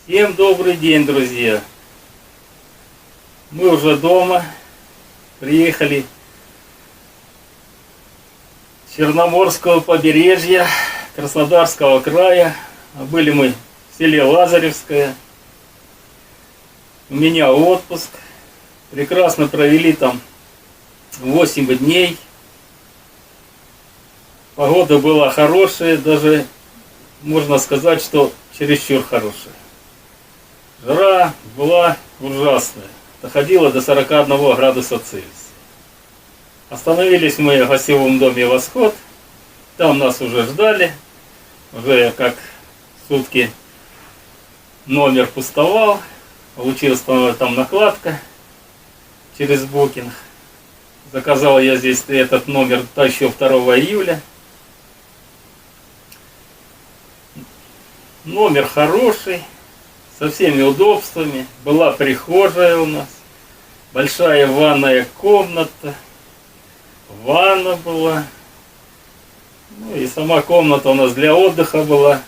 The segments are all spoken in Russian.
Всем добрый день, друзья! Мы уже дома, приехали с Черноморского побережья Краснодарского края. Были мы в селе Лазаревское. У меня отпуск. Прекрасно провели там 8 дней. Погода была хорошая, даже можно сказать, что чересчур хорошая. Жара была ужасная, доходила до 41 градуса Цельсия. Остановились мы в гостевом доме «Восход», там нас уже ждали, уже как сутки номер пустовал, получилась там накладка через букинг. Заказал я здесь этот номер еще 2 июля. Номер хороший, со всеми удобствами. Была прихожая у нас, большая ванная комната, ванна была. Ну и сама комната у нас для отдыха была.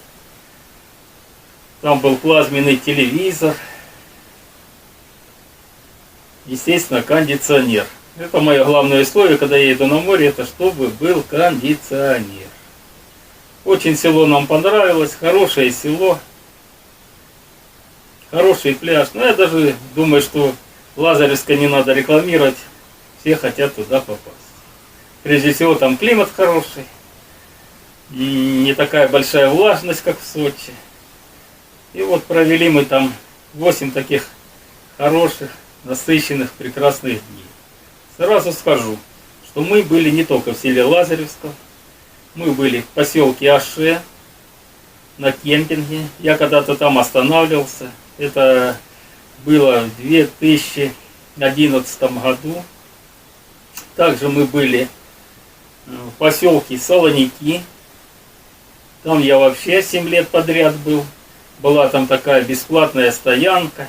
Там был плазменный телевизор. Естественно, кондиционер. Это мое главное условие, когда я еду на море, это чтобы был кондиционер. Очень село нам понравилось, хорошее село, хороший пляж. Но я даже думаю, что Лазаревское не надо рекламировать, все хотят туда попасть. Прежде всего там климат хороший, не такая большая влажность, как в Сочи. И вот провели мы там 8 таких хороших, насыщенных, прекрасных дней. Сразу скажу, что мы были не только в селе Лазаревском. Мы были в поселке Аше, на кемпинге. Я когда-то там останавливался. Это было в 2011 году. Также мы были в поселке Солоники. Там я вообще 7 лет подряд был. Была там такая бесплатная стоянка.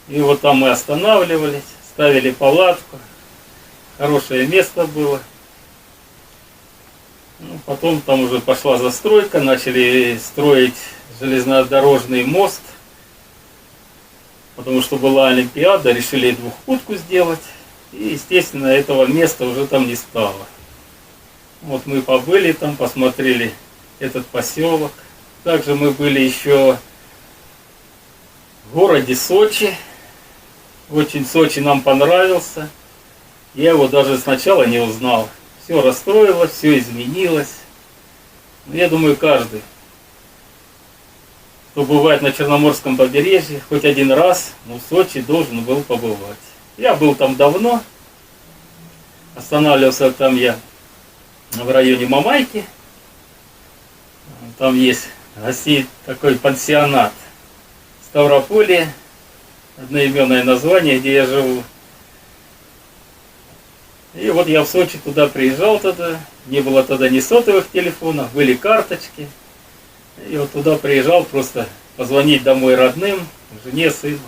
И вот там мы останавливались, ставили палатку. Хорошее место было. Ну, потом там уже пошла застройка, начали строить железнодорожный мост, потому что была Олимпиада, решили двухпутку сделать, и, естественно, этого места уже там не стало. Вот мы побыли там, посмотрели этот поселок. Также мы были еще в городе Сочи. Очень Сочи нам понравился. Я его даже сначала не узнал. Все расстроилось, все изменилось. Но я думаю, каждый, кто бывает на Черноморском побережье, хоть один раз, но в Сочи должен был побывать. Я был там давно. Останавливался там я в районе Мамайки. Там есть гостей такой пансионат Ставрополье, одноименное название, где я живу. И вот я в Сочи туда приезжал тогда, не было тогда ни сотовых телефонов, были карточки. И вот туда приезжал просто позвонить домой родным, жене, сыну.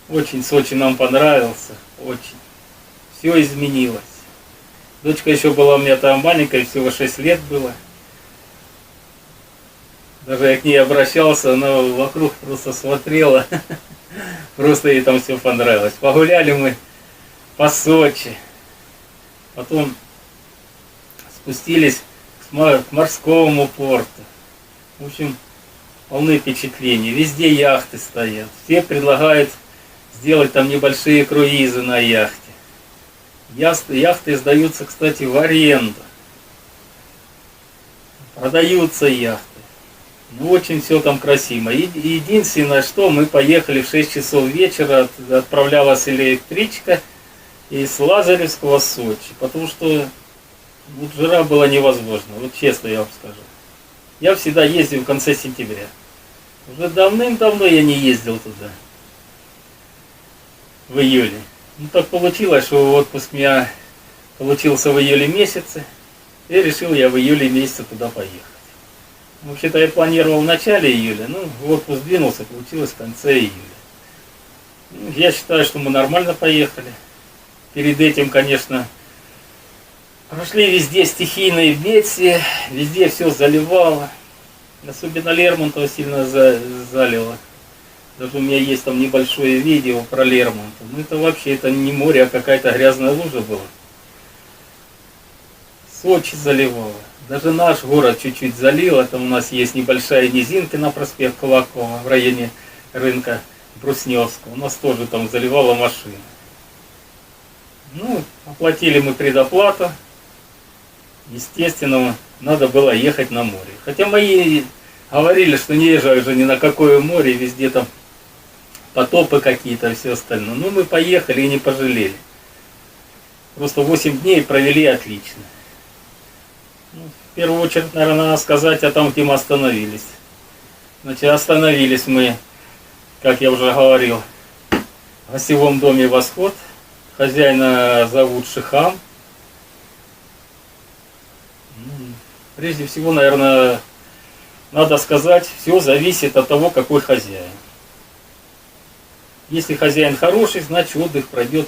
Очень Сочи нам понравился, очень. Все изменилось. Дочка еще была у меня там маленькая, всего 6 лет было. Даже я к ней обращался, она вокруг просто смотрела. Просто ей там все понравилось. Погуляли мы по Сочи. Потом спустились к морскому порту. В общем, полны впечатлений. Везде яхты стоят. Все предлагают сделать там небольшие круизы на яхте. Яхты сдаются, кстати, в аренду. Продаются яхты. Ну, очень все там красиво. Единственное, что мы поехали в 6 часов вечера, отправлялась электричка из Лазаревского в Сочи, потому что вот жара была невозможна, вот честно я вам скажу. Я всегда ездил в конце сентября. Уже давным-давно я не ездил туда, в июле. Ну так получилось, что отпуск у меня получился в июле месяце, и решил я в июле месяце туда поехать. Вообще-то я планировал в начале июля, но отпуск двинулся, получилось в конце июля. Ну, я считаю, что мы нормально поехали. Перед этим, конечно, прошли везде стихийные бедствия, везде все заливало. Особенно Лермонтова сильно залило. Даже у меня есть там небольшое видео про Лермонтова. Ну это вообще это не море, а какая-то грязная лужа была. Сочи заливало. Даже наш город чуть-чуть залило. Там у нас есть небольшая низинка на проспект Кулакова в районе рынка Брусневского. У нас тоже там заливала машина. Ну, оплатили мы предоплату. Естественно, надо было ехать на море. Хотя мои говорили, что не езжай уже ни на какое море, везде там потопы какие-то и все остальное. Ну, мы поехали и не пожалели. Просто 8 дней провели отлично. Ну, в первую очередь, наверное, надо сказать о том, где мы остановились. Значит, остановились мы, как я уже говорил, в гостевом доме «Восход». Хозяина зовут Шихам. Прежде всего, наверное, надо сказать, все зависит от того, какой хозяин. Если хозяин хороший, значит отдых пройдет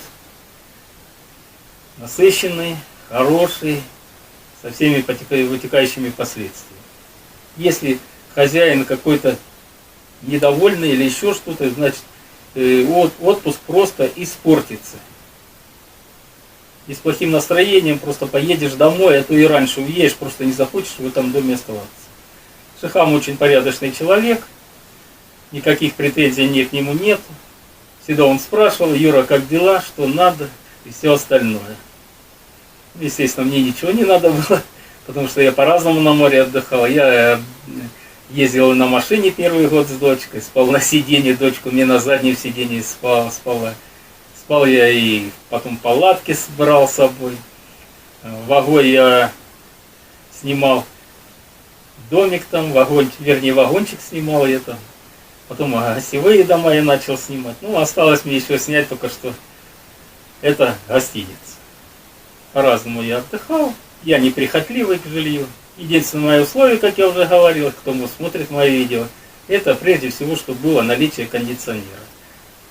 насыщенный, хороший, со всеми вытекающими последствиями. Если хозяин какой-то недовольный или еще что-то, значит отпуск просто испортится. И с плохим настроением просто поедешь домой, а то и раньше уедешь, просто не захочешь в этом доме оставаться. Шихам очень порядочный человек, никаких претензий к нему нет. Всегда он спрашивал: Юра, как дела, что надо и все остальное. Естественно, мне ничего не надо было, потому что я по-разному на море отдыхал. Я ездил на машине первый год с дочкой, спал на сиденье, дочка мне на заднем сиденье спала. Спал я и потом палатки брал с собой. В Огой я снимал домик там, вагончик снимал я там. Потом гостевые дома я начал снимать. Ну, осталось мне еще снять только что это гостиница. По-разному я отдыхал. Я неприхотливый к жилью. Единственное мое условие, как я уже говорил, кто смотрит мои видео, это прежде всего, чтобы было наличие кондиционера.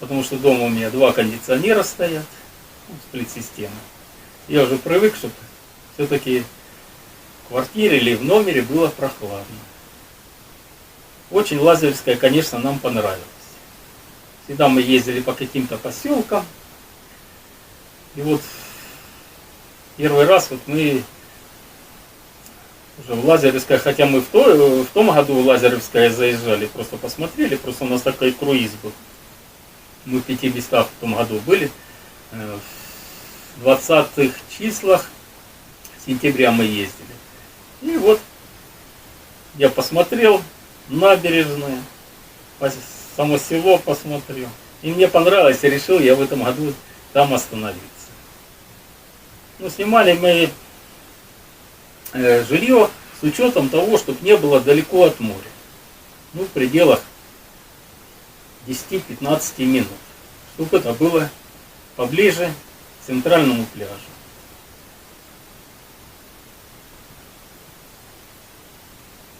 Потому что дома у меня 2 кондиционера стоят, сплит-система. Я уже привык, чтобы все-таки в квартире или в номере было прохладно. Очень Лазаревская, конечно, нам понравилась. Всегда мы ездили по каким-то поселкам. И вот первый раз вот мы уже в Лазаревское, хотя мы в том году в Лазаревское заезжали, просто посмотрели, просто у нас такой круиз был. Мы в 5 местах в том году были. В 20-х числах сентября мы ездили. И вот я посмотрел набережную, само село посмотрел. И мне понравилось, и решил я в этом году там остановиться. Ну, снимали мы жилье с учетом того, чтобы не было далеко от моря. Ну, в пределах 10-15 минут. Чтобы это было поближе к центральному пляжу.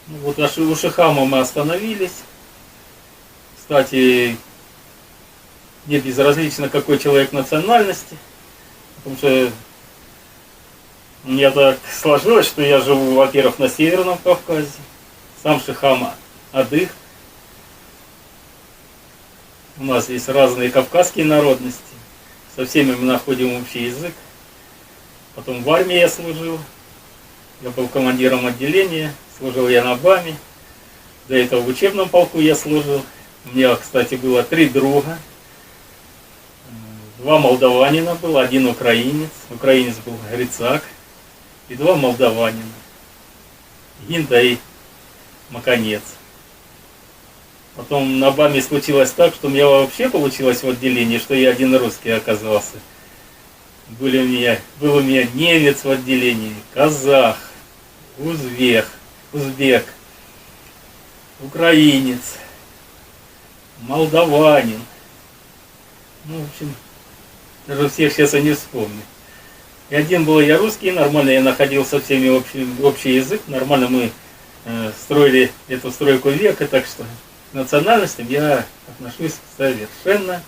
Ну, вот у Шихама мы остановились. Кстати, мне безразлично, какой человек национальности. Потому что у меня так сложилось, что я живу, во-первых, на Северном Кавказе. Сам Шихам адых. У нас есть разные кавказские народности. Со всеми мы находим общий язык. Потом в армии я служил. Я был командиром отделения. Служил я на БАМе. До этого в учебном полку я служил. У меня, кстати, было 3 друга. 2 молдаванина было, 1 украинец. Украинец был Грицак. И 2 молдаванина. Гинда и Маконец. Потом на БАМе случилось так, что у меня вообще получилось в отделении, что я один русский оказался. Был у меня немец в отделении, казах, узбек, украинец, молдаванин. Ну, в общем, даже всех сейчас я не вспомню. И один был я русский, нормально я находил со всеми общий язык, нормально мы строили эту стройку века, так что к национальностям я отношусь совершенно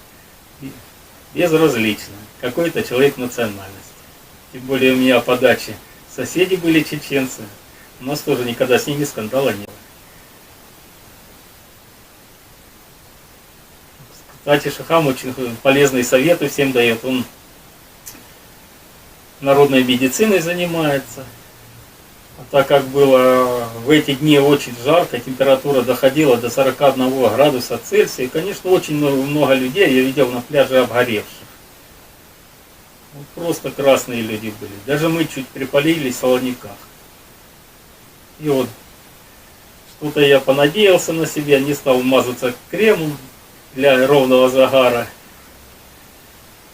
безразлично. Какой-то человек национальности. Тем более у меня по даче соседи были чеченцы. У нас тоже никогда с ними скандала не было. Кстати, Шихам очень полезные советы всем дает. Он народной медициной занимается. А так как было в эти дни очень жарко, температура доходила до 41 градуса Цельсия, и, конечно, очень много людей я видел на пляже обгоревших. Вот просто красные люди были. Даже мы чуть припалились в Солониках. И вот что-то я понадеялся на себя, не стал мазаться кремом для ровного загара.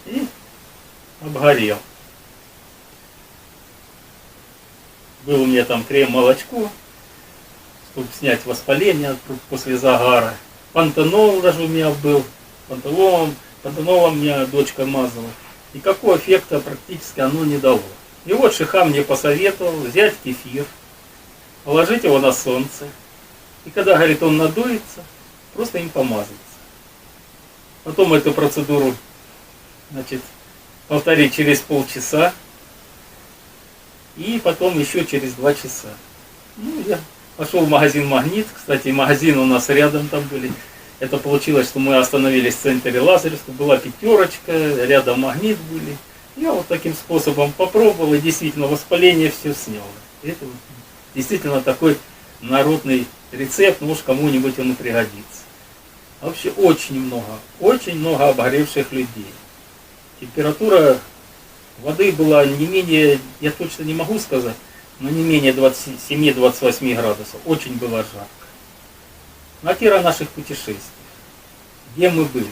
И обгорел. Был у меня там крем-молочко, чтобы снять воспаление после загара. Пантенол даже у меня был. Пантенолом меня дочка мазала. Никакого эффекта практически оно не дало. И вот Шихам мне посоветовал взять кефир, положить его на солнце. И когда, говорит, он надуется, просто им помазаться. Потом эту процедуру, значит, повторить через полчаса. И потом еще через 2 часа. Ну, я пошел в магазин «Магнит». Кстати, магазин у нас рядом там были. Это получилось, что мы остановились в центре Лазаревска. Была пятерочка, рядом «Магнит» были. Я вот таким способом попробовал, и действительно воспаление все сняло. Это вот действительно такой народный рецепт, может кому-нибудь он и пригодится. А вообще очень много обгоревших людей. Температура воды была не менее, я точно не могу сказать, но не менее 27-28 градусов. Очень было жарко. Маркера наших путешествий. Где мы были?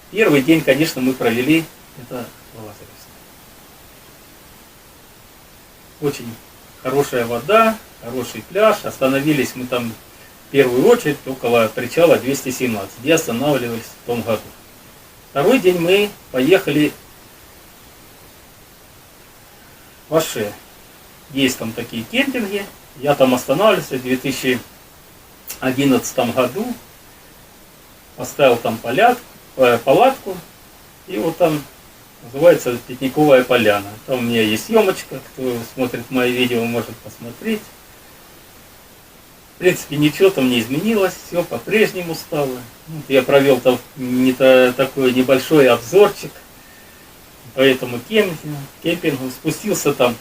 Первый день, конечно, мы провели, это в Лазаревске. Очень хорошая вода, хороший пляж. Остановились мы там в первую очередь около причала 217, где останавливались в том году. Второй день мы поехали в Аше. Есть там такие кемпинги. Я там останавливался в 2011 году. Поставил там палатку. И вот там называется Пятниковая поляна. Там у меня есть съемочка. Кто смотрит мои видео, может посмотреть. В принципе, ничего там не изменилось. Все по-прежнему стало. Вот я провел там такой небольшой обзорчик по этому кемпингу. Спустился там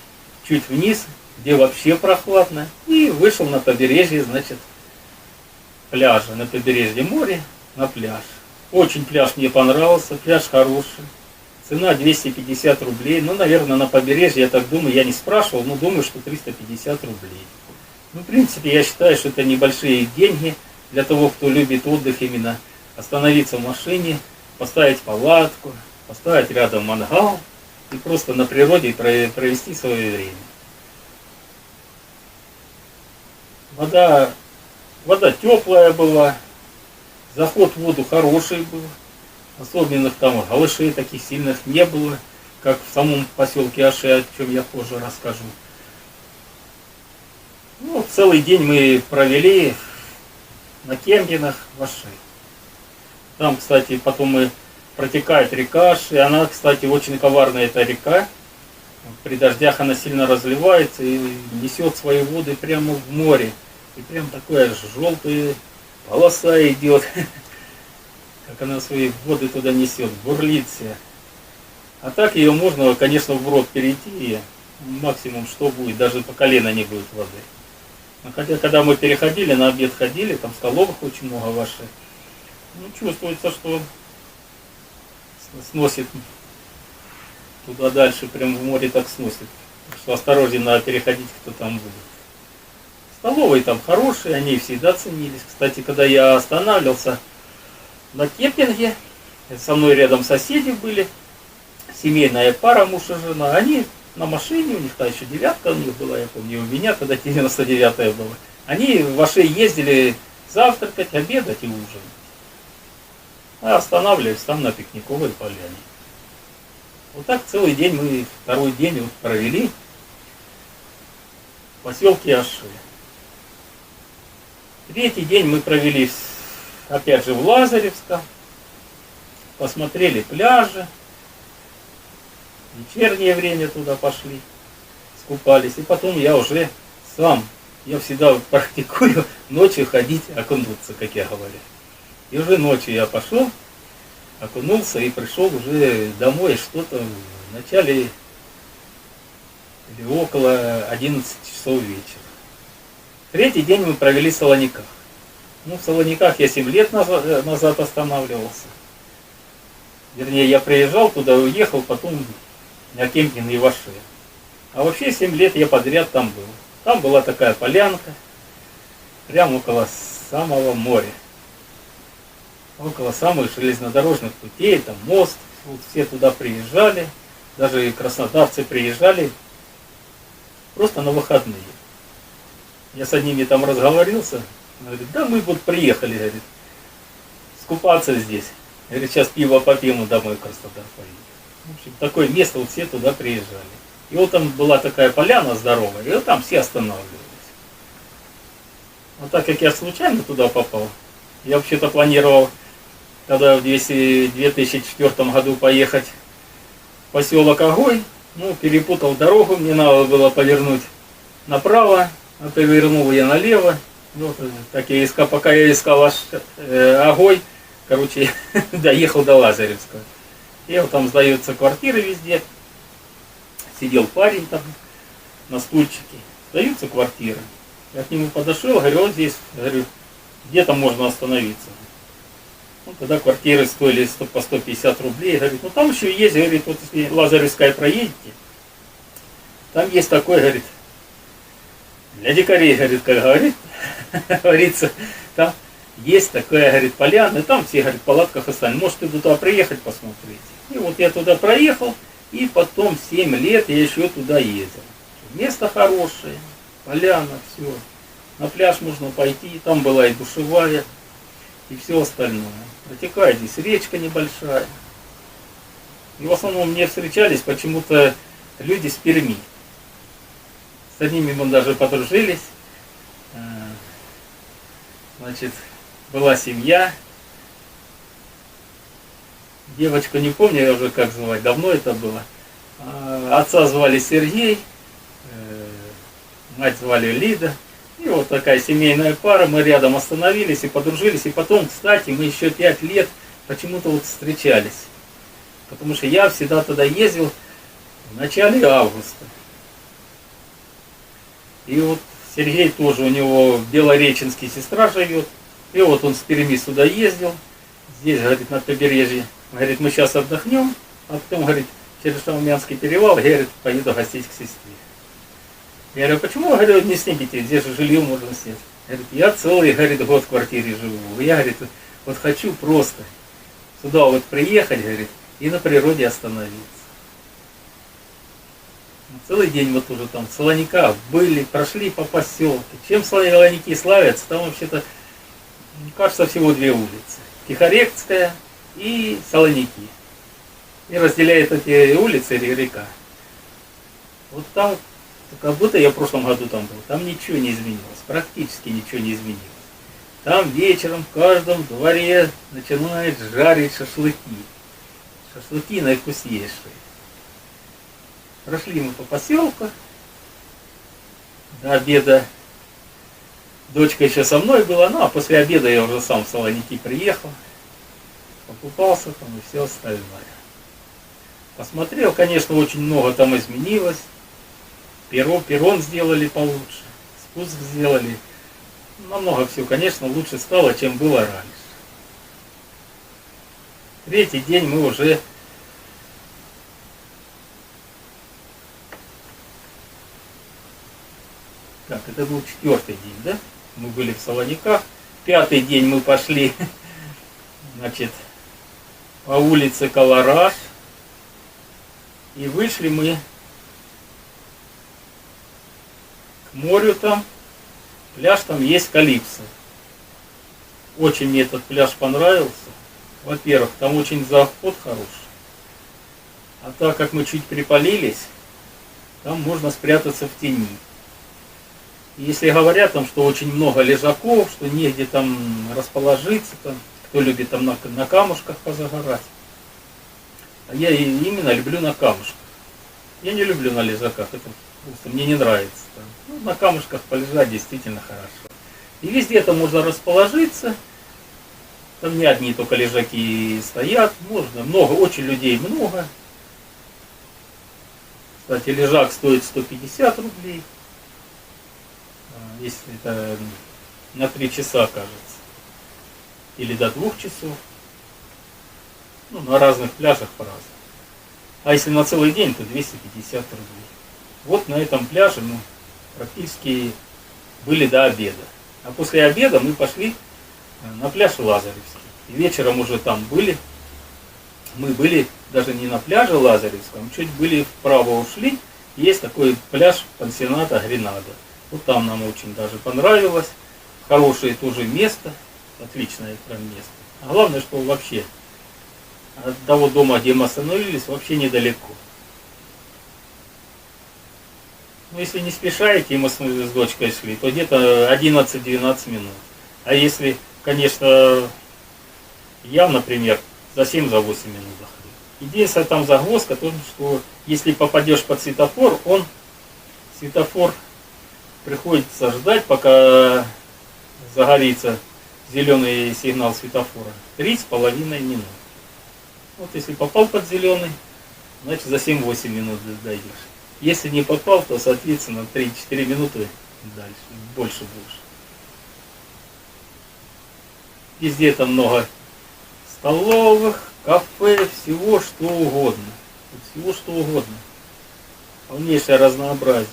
чуть вниз, где вообще прохладно. И вышел на побережье, значит, пляжа. На побережье моря, на пляж. Очень пляж мне понравился, пляж хороший. Цена 250 рублей. Ну, наверное, на побережье, я так думаю, я не спрашивал, но думаю, что 350 рублей. Ну, в принципе, я считаю, что это небольшие деньги для того, кто любит отдых именно. Остановиться в машине, поставить палатку, поставить рядом мангал и просто на природе провести свое время. Вода теплая была, заход в воду хороший был, особенных там галышей таких сильных не было, как в самом поселке Аше, о чем я позже расскажу. Ну, целый день мы провели на кемпингах в Аше. Там, кстати, потом протекает река Аше. Она, кстати, очень коварная, эта река. При дождях она сильно разливается и несет свои воды прямо в море. И прям такая желтая полоса идет. Как она свои воды туда несет, бурлит все. А так ее можно, конечно, вброд перейти, и максимум что будет, даже по колено не будет воды. Но хотя, когда мы переходили, на обед ходили, там столовых очень много ваших, ну, чувствуется, что сносит туда дальше, прям в море так сносит. Так что осторожнее надо переходить, кто там будет. Столовые там хорошие, они всегда ценились. Кстати, когда я останавливался на кемпинге, со мной рядом соседи были, семейная пара, муж и жена, они на машине, у них та еще 9-ка у них была, я помню, у меня тогда 99-я была. Они в Аше ездили завтракать, обедать и ужинать. А останавливались там на Пикниковой поляне. Вот так целый день мы, второй день вот провели в поселке Аше. Третий день мы провели опять же в Лазаревском, посмотрели пляжи. Вечернее время туда пошли, скупались. И потом я уже сам, я всегда практикую ночью ходить, окунуться, как я говорю. И уже ночью я пошел, окунулся и пришел уже домой что-то в начале или около 11 часов вечера. Третий день мы провели в Солониках. Ну, в Солониках я 7 лет назад останавливался. Вернее, я приезжал туда, уехал, потом на кемпинг Иваше. А вообще 7 лет я подряд там был. Там была такая полянка, прямо около самого моря. Около самых железнодорожных путей, там мост. Вот все туда приезжали, даже и краснодарцы приезжали просто на выходные. Я с одними там разговорился, говорит, да мы вот приехали, говорит, скупаться здесь. Говорит, сейчас пиво попьем и домой в Краснодар поедем. В общем, такое место, вот все туда приезжали. И вот там была такая поляна здоровая, и вот там все останавливались. А так как я случайно туда попал, я вообще-то планировал, когда в 2004 году поехать в поселок Огой, ну, перепутал дорогу, мне надо было повернуть направо, а повернул я налево. Вот, так я искал, пока я искал Огой, короче, доехал до Лазаревского. И вот там сдаются квартиры везде. Сидел парень там на стульчике. Сдаются квартиры. Я к нему подошел, говорю, вот здесь, говорю, где там можно остановиться. Ну, тогда квартиры стоили по 150 рублей. Говорит, ну там еще есть, говорит, вот если Лазаревская проедете, там есть такой, говорит, для дикарей, говорит, как говорит, говорится, там есть такая, говорит, поляна, и там все, говорит, в палатках остались. Можете туда приехать посмотреть. И вот я туда проехал, и потом 7 лет я еще туда ездил. Место хорошее, поляна, все. На пляж можно пойти, там была и душевая, и все остальное. Протекает здесь речка небольшая. И в основном мне встречались почему-то люди с Перми. С одними мы даже подружились. Значит, была семья. Девочку не помню, я уже как звать, давно это было. Отца звали Сергей, мать звали Лида. И вот такая семейная пара, мы рядом остановились и подружились. И потом, кстати, мы еще 5 лет почему-то вот встречались. Потому что я всегда туда ездил в начале августа. И вот Сергей тоже, у него в Белореченске сестра живет. И вот он с Перми сюда ездил. Здесь, говорит, на побережье. Говорит, мы сейчас отдохнем. А потом, говорит, через Шаумянский перевал, я, говорит, поеду гостить к сестре. Я говорю, почему, говорю, не снимите, здесь же жилье можно снять. Говорит, я целый, говорит, год в квартире живу. Я, говорит, вот хочу просто сюда вот приехать, говорит, и на природе остановиться. Целый день вот уже там в Солониках были, прошли по поселку. Чем Солоники славятся, там вообще-то, кажется, всего 2 улицы. Тихорецкая и Солоники. И разделяет эти улицы река. Вот там, как будто я в прошлом году там был, там ничего не изменилось, практически ничего не изменилось. Там вечером в каждом дворе начинают жарить шашлыки. Шашлыки наивкуснейшие. Прошли мы по поселку. До обеда дочка еще со мной была, ну а после обеда я уже сам в Солоники приехал. Покупался там и все остальное. Посмотрел, конечно, очень много там изменилось. Перрон сделали получше, спуск сделали. Намного все, конечно, лучше стало, чем было раньше. Третий день мы уже так, это был 4-й день, да? Мы были в Солониках. 5-й день мы пошли, значит, по улице Колораж. И вышли мы к морю там. Пляж там есть Калипсо. Очень мне этот пляж понравился. Во-первых, там очень заход хороший. А так как мы чуть припалились, там можно спрятаться в тени. И если говорят там, что очень много лежаков, что негде там расположиться, там, кто любит там на камушках позагорать. А я именно люблю на камушках. Я не люблю на лежаках, это просто мне не нравится. Там. Ну, на камушках полежать действительно хорошо. И везде там можно расположиться. Там не одни только лежаки стоят, можно, много, очень людей много. Кстати, лежак стоит 150 рублей, если это на 3 часа, кажется, или до 2 часов. Ну, на разных пляжах по-разному. А если на целый день, то 250 рублей. Вот на этом пляже мы практически были до обеда. А после обеда мы пошли на пляж Лазаревский. И вечером уже там были. Мы были даже не на пляже Лазаревском, чуть были вправо ушли. Есть такой пляж пансионата Гренада. Вот там нам очень даже понравилось. Хорошее тоже место. Отличное прям место. А главное, что вообще от того дома, где мы остановились, вообще недалеко. Ну, если не спешаете, и мы с дочкой шли, то где-то 11-12 минут. А если, конечно, я, например, за 7-8 минут заходил. Единственная там загвоздка, то, что если попадешь под светофор, светофор приходится ждать, пока загорится зеленый сигнал светофора. 3,5 минут. Вот если попал под зеленый, значит за 7-8 минут дойдешь. Если не попал, то, соответственно, 3-4 минуты дальше, больше. Везде там много столовых, кафе, всего что угодно. Всего что угодно. Полнейшее разнообразие.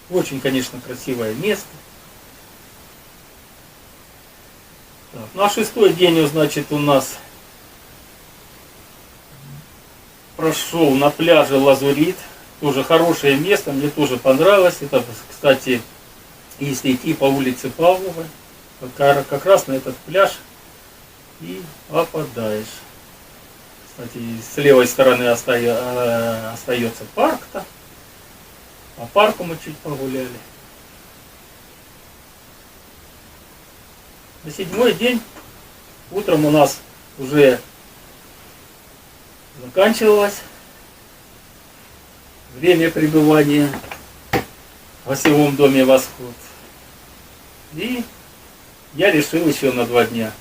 Очень, конечно, красивое место. Так, ну а 6-й день, значит, у нас прошел на пляже Лазурит. Тоже хорошее место, мне тоже понравилось. Это, кстати, если идти по улице Павлова, как раз на этот пляж и попадаешь. Кстати, с левой стороны остается парк-то. По парку мы чуть погуляли. На 7-й день утром у нас уже заканчивалось время пребывания в гостевом доме «Восход». И я решил еще на 2 дня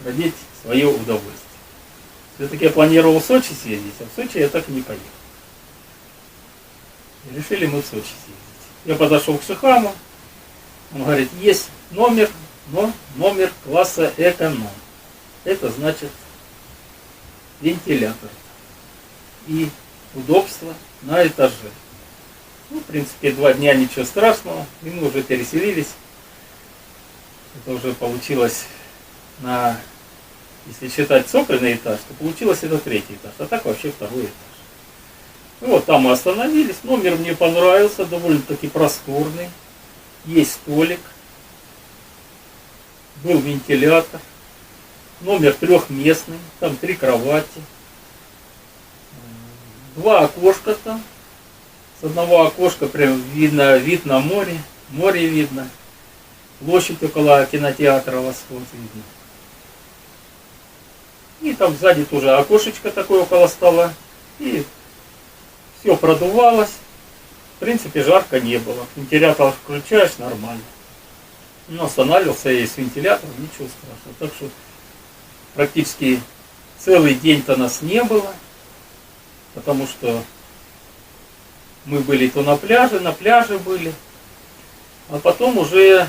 продлить свое удовольствие. Все-таки я планировал в Сочи съездить, а в Сочи я так и не поехал. И решили мы в Сочи съездить. Я подошел к Шихаму, он говорит, есть номер, но номер класса эконом. Это значит вентилятор и удобство на этаже. Ну, в принципе, 2 дня ничего страшного, и мы уже переселились. Это уже получилось если считать цокольный этаж, то получилось это 3-й этаж, а так вообще 2-й этаж. Ну, вот там мы остановились, номер мне понравился, довольно-таки просторный, есть столик, был вентилятор, номер 3-местный, там 3 кровати, 2 окошка там, с одного окошка прям видно вид на море, море видно, площадь около кинотеатра «Восход» видно. И там сзади тоже окошечко такое около стола, и все продувалось, в принципе жарко не было, вентилятор включаешь нормально. Ну, останавливался я и с вентилятором, ничего страшного. Так что практически целый день-то нас не было, потому что мы были то на пляже были, а потом уже,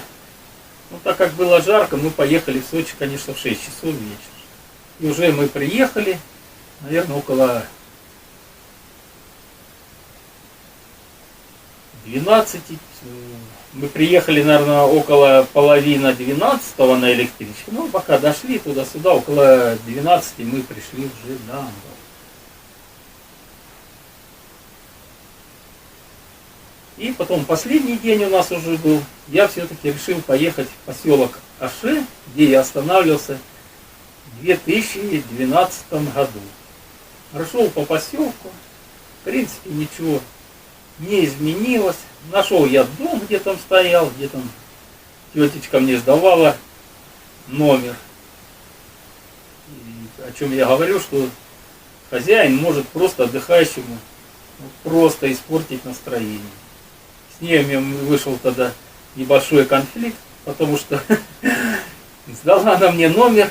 ну так как было жарко, мы поехали в Сочи, конечно, в 6 часов вечера. И уже мы приехали, наверное, около 12. Мы приехали, наверное, около половины 12 на электричке. Ну, пока дошли туда-сюда, около 12 мы пришли уже домой. И потом последний день у нас уже был. Я все-таки решил поехать в поселок Аше, где я останавливался в 2012 году. Прошел по поселку, в принципе ничего не изменилось. Нашел я дом, где там стоял, где там тетечка мне сдавала номер. И о чем я говорю, что хозяин может просто отдыхающему просто испортить настроение. С ней вышел тогда небольшой конфликт, потому что Сдала она мне номер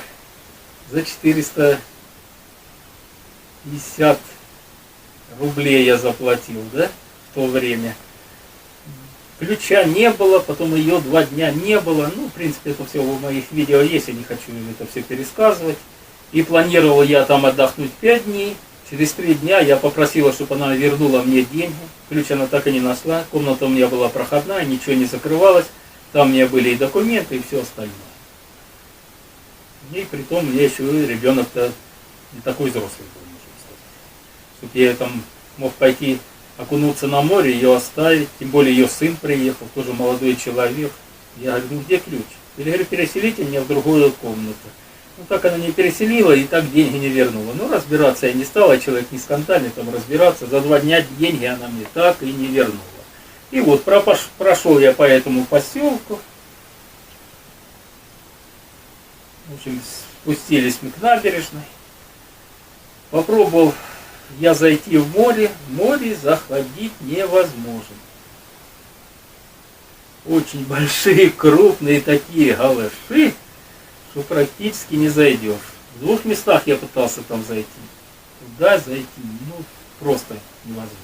за 450 рублей я заплатил, да, в то время. Ключа не было, потом ее 2 дня не было. Ну, в принципе, это все в моих видео есть, я не хочу это все пересказывать. И планировал я там отдохнуть 5 дней. Через 3 дня я попросила, чтобы она вернула мне деньги. Ключ она так и не нашла. Комната у меня была проходная, ничего не закрывалось. Там у меня были и документы, и все остальное. И при том, мне еще ребенок-то не такой взрослый был, можно сказать. Чтобы я там мог пойти окунуться на море, ее оставить. Тем более ее сын приехал, тоже молодой человек. Я говорю, ну где ключ? Или говорю, переселите меня в другую комнату. Ну так она не переселила и так деньги не вернула. Ну разбираться я не стала, человек не скандальный, там разбираться. За 2 дня деньги она мне так и не вернула. И вот прошел я по этому поселку. В общем, спустились мы к набережной. Попробовал я зайти в море. В море заходить невозможно. Очень большие, крупные такие галыши, что практически не зайдешь. В 2 местах я пытался там зайти. Туда зайти, ну, просто невозможно.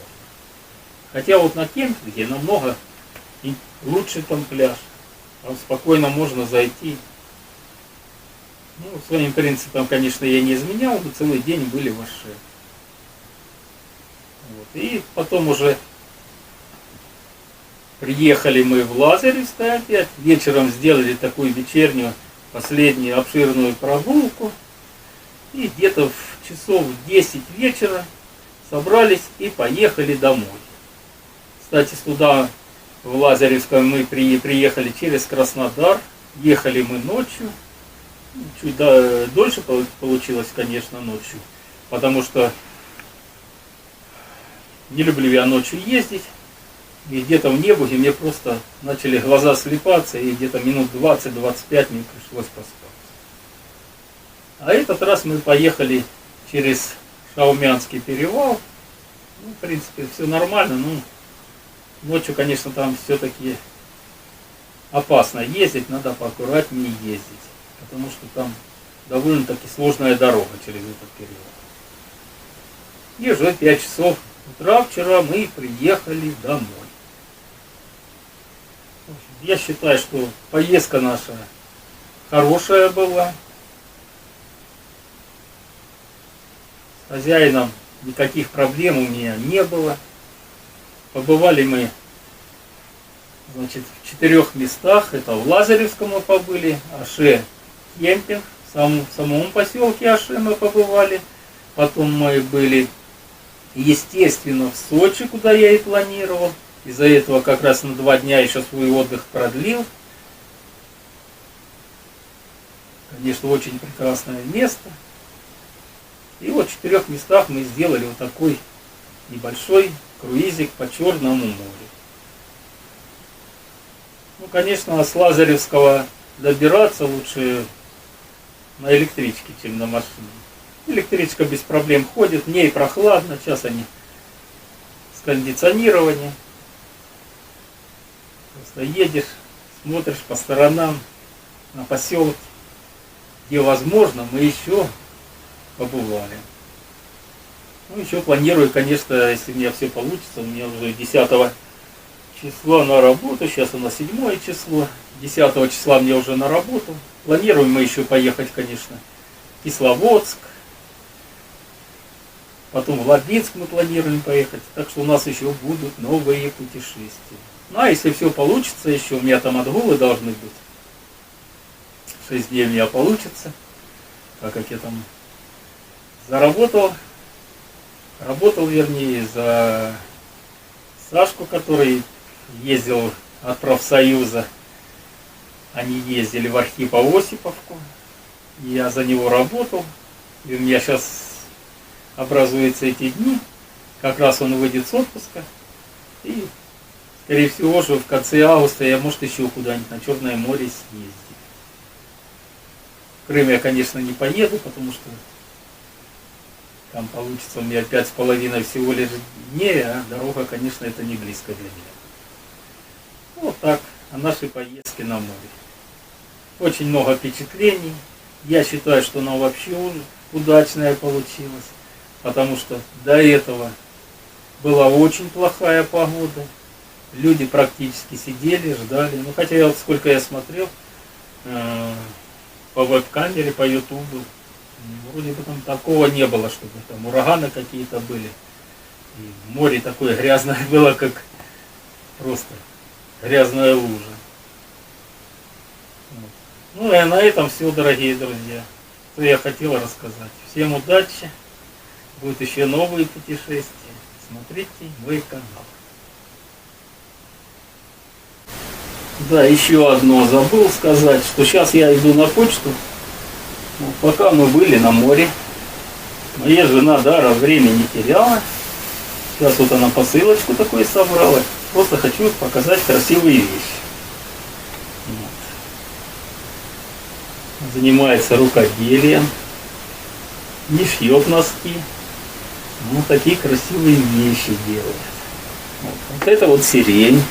Хотя вот на кемпинге намного лучше там пляж. Там спокойно можно зайти. Ну, своим принципам, конечно, я не изменял, но целый день были в Аше. Вот. И потом уже приехали мы в Лазаревское опять. Вечером сделали такую вечернюю, последнюю обширную прогулку. И где-то в часов 10 вечера собрались и поехали домой. Кстати, туда, в Лазаревское, мы приехали через Краснодар. Ехали мы ночью. Чуть дольше получилось, конечно, ночью. Потому что не люблю я ночью ездить. И где-то в Небуге мне просто начали глаза слепаться. И где-то минут 20-25 мне пришлось поспать. А этот раз мы поехали через Шаумянский перевал. Ну, в принципе, все нормально. Ну, ночью, конечно, там все-таки опасно ездить. Надо поаккуратнее ездить. Потому что там довольно-таки сложная дорога через этот период. И уже 5 часов утра вчера мы приехали домой. Я считаю, что поездка наша хорошая была. С хозяином никаких проблем у меня не было. Побывали мы, значит, в 4 местах. Это в Лазаревском мы побыли, Аше кемпинг, в самом поселке Аше мы побывали. Потом мы были, естественно, в Сочи, куда я и планировал. Из-за этого как раз на 2 дня еще свой отдых продлил. Конечно, очень прекрасное место. И вот в 4 местах мы сделали вот такой небольшой круизик по Черному морю. Ну, конечно, с Лазаревского добираться лучше на электричке, чем на машине. Электричка без проблем ходит, в ней прохладно, сейчас они с кондиционированием. Просто едешь, смотришь по сторонам, на поселок, где возможно, мы еще побывали. Ну, еще планирую, конечно, если у меня все получится, у меня уже 10 числа на работу, сейчас у нас 7 число, 10 числа мне уже на работу. Планируем мы еще поехать, конечно, в Кисловодск, потом в Лабинск мы планируем поехать, так что у нас еще будут новые путешествия. Ну, а если все получится еще, у меня там отгулы должны быть, 6 дней у меня получится, так как я там заработал, вернее, за Сашку, который ездил от профсоюза. Они ездили в Архипо-Осиповку. Я за него работал. И у меня сейчас образуются эти дни. Как раз он выйдет с отпуска. И, скорее всего, уже в конце августа я, может, еще куда-нибудь на Черное море съездить. В Крым я, конечно, не поеду, потому что там получится у меня 5,5 всего лишь дней, а дорога, конечно, это не близко для меня. Вот так, о нашей поездке на море. очень много впечатлений. Я считаю, что она вообще удачная получилась, потому что до этого была очень плохая погода. Люди практически сидели, ждали. Ну, хотя я вот сколько я смотрел по веб-камере, по ютубу, вроде бы там такого не было, чтобы там ураганы какие-то были. И море такое грязное было, как просто грязная лужа. Вот. Ну и на этом все, дорогие друзья, что я хотел рассказать. Всем удачи, будут еще новые путешествия. Смотрите мой канал. Да, еще одно забыл сказать, что сейчас я иду на почту. Вот, пока мы были на море, моя жена дара времени не теряла. Сейчас вот она посылочку такой собрала. Просто хочу показать красивые вещи. Вот. Занимается рукоделием, не шьет носки. Ну, такие красивые вещи делает. Вот это вот сирень.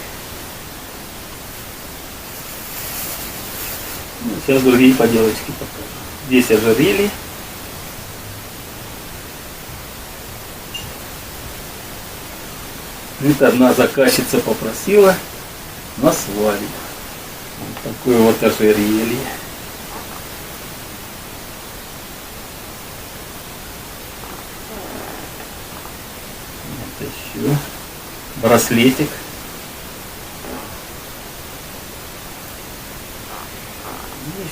Ну, сейчас другие поделочки покажу. Здесь ожерелье. Это одна заказчица попросила на свадьбу. Вот такое вот ожерелье. Вот еще браслетик.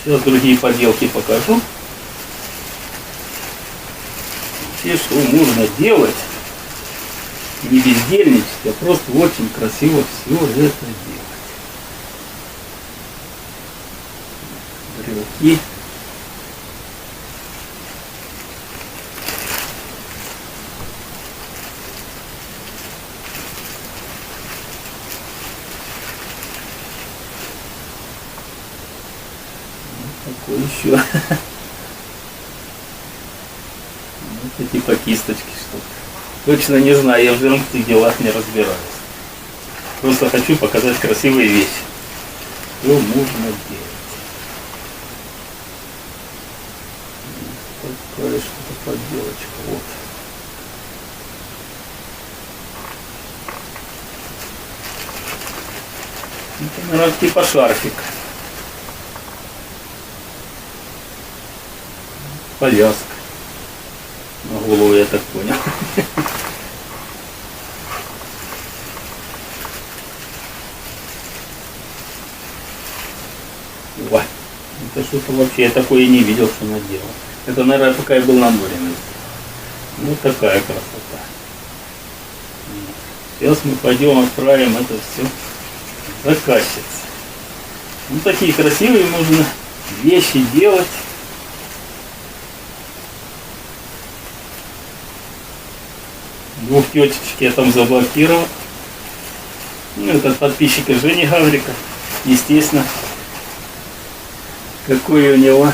Сейчас другие поделки покажу. Все, что можно делать, не бездельничать, а просто очень красиво все это делать. Брелки. Такой еще. Вот типа кисточки что-то. Точно не знаю, я в женских делах не разбираюсь. Просто хочу показать красивые вещи. Что можно делать. Такая что-то подделочка. Вот. Это, наверное, типа шарфик. Повязка. На голову, я так понял. Ой, это что-то вообще, я такое и не видел, что она делала. Это, наверное, пока я был на море. Вот такая красота. Сейчас мы пойдем отправим это все заказчице. Ну, такие красивые можно вещи делать. Двух тетечек я там заблокировал. Ну, это подписчик Жени Гаврика. Естественно, какой у него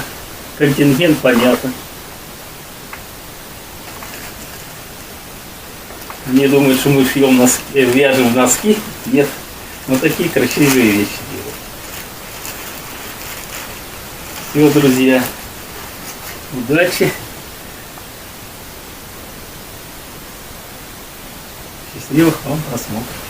контингент, понятно. Не думаю, что мы шьем носки, вяжем носки. Нет. Но такие красивые вещи делают. Все, друзья. Удачи. Счастливых вам просмотров.